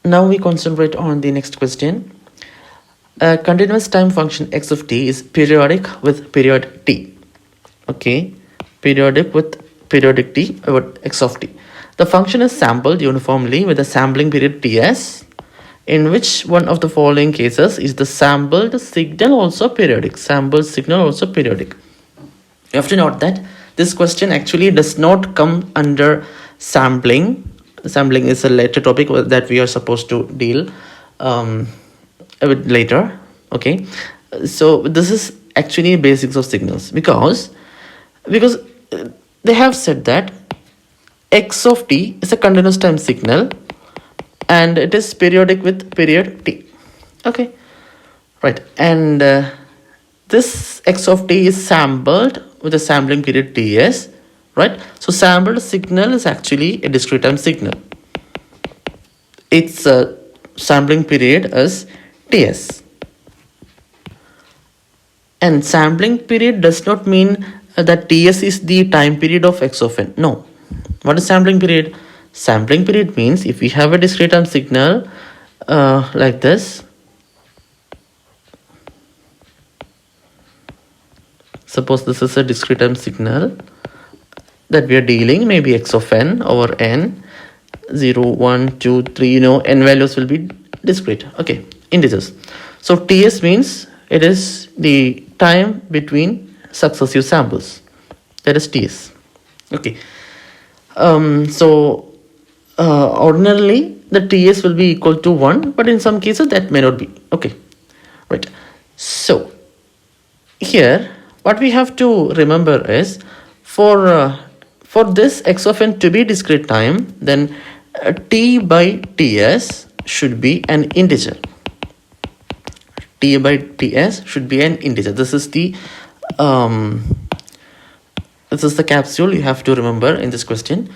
Now we concentrate on the next question. A continuous time function x of t is periodic with period t. Okay, periodic with periodic t about x of t. The function is sampled uniformly with a sampling period ts. In which one of the following cases is the sampled signal also periodic? Sampled signal also periodic. You have to note that this question actually does not come under sampling. Sampling is a later topic that we are supposed to deal a bit later. Okay, so this is actually basics of signals because they have said that x of t is a continuous time signal and it is periodic with period t. Okay, right, and this x of t is sampled with a sampling period ts, right? So sampled signal is actually a discrete time signal. Its sampling period is ts, and sampling period does not mean that ts is the time period of x of n. No. What is sampling period? Sampling period means if we have a discrete time signal like this, suppose this is a discrete time signal that we are dealing, maybe x of n over n, 0, 1, 2, 3, n values will be discrete, okay, integers. So ts means it is the time between successive samples, that is ts. Okay, so ordinarily the ts will be equal to 1, but in some cases that may not be. Okay, right. So here what we have to remember is for this x of n to be discrete time, then t by ts should be an integer. T by ts should be an integer. This is the capsule you have to remember in this question.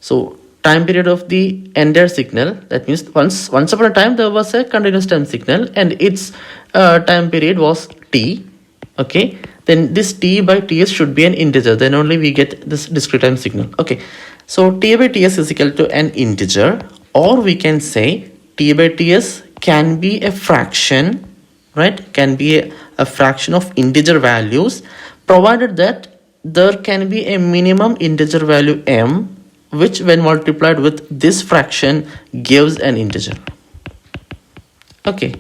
So time period of the entire signal, that means once upon a time there was a continuous time signal and its time period was t. Okay, then this t by ts should be an integer, then only we get this discrete time signal. Okay, so t by ts is equal to an integer, or we can say t by ts can be a fraction, right? Can be a fraction of integer values, provided that there can be a minimum integer value m, which when multiplied with this fraction gives an integer. Okay,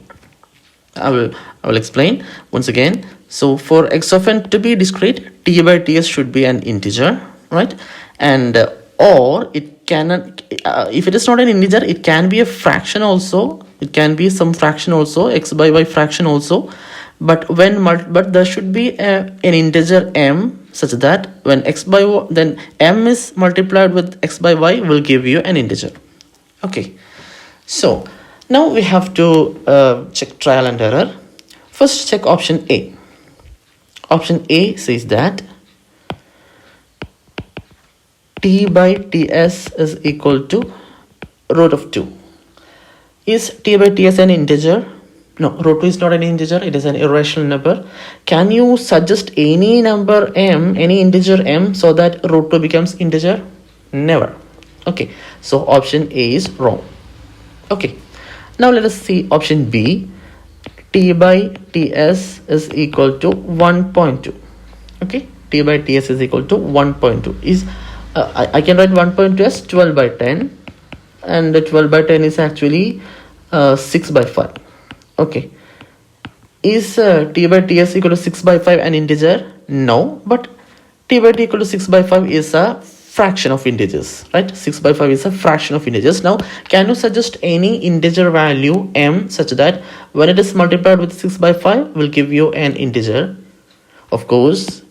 I will explain once again. So for x of n to be discrete, t by ts should be an integer, right? And or it cannot, if it is not an integer, it can be a fraction also. It can be some fraction also, x by y fraction also. But but there should be an integer m, such that when x by y, then m is multiplied with x by y will give you an integer. Okay, so now we have to check trial and error. First check option A. Option A says that t by ts is equal to root of 2. Is t by ts an integer? No, root 2 is not an integer, it is an irrational number. Can you suggest any number m, any integer m, so that root 2 becomes integer? Never. Okay, so option A is wrong. Okay, now let us see option B. T by ts is equal to 1.2. Okay, t by ts is equal to 1.2. Is I can write 1.2 as 12 by 10, and 12 by 10 is actually 6 by 5. Okay, is t by ts equal to 6 by 5 an integer? No, but t by t equal to 6 by 5 is a fraction of integers, right? 6 by 5 is a fraction of integers. Now can you suggest any integer value m, such that when it is multiplied with 6 by 5 will give you an integer? Of course,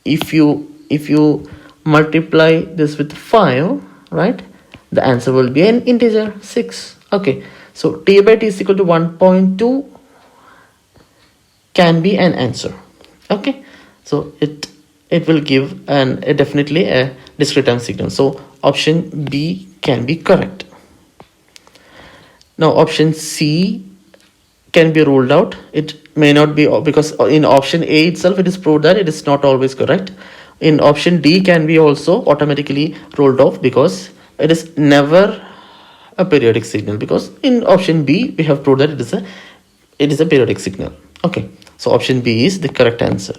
if you multiply this with 5, right, the answer will be an integer 6. Okay, so t by t is equal to 1.2 can be an answer. Okay, so it will give definitely a discrete time signal. So option B can be correct. Now option C can be ruled out. It may not be, because in option A itself it is proved that it is not always correct. In option D can be also automatically ruled off, because it is never a periodic signal, because in option B we have proved that it is a periodic signal. Okay, so option B is the correct answer.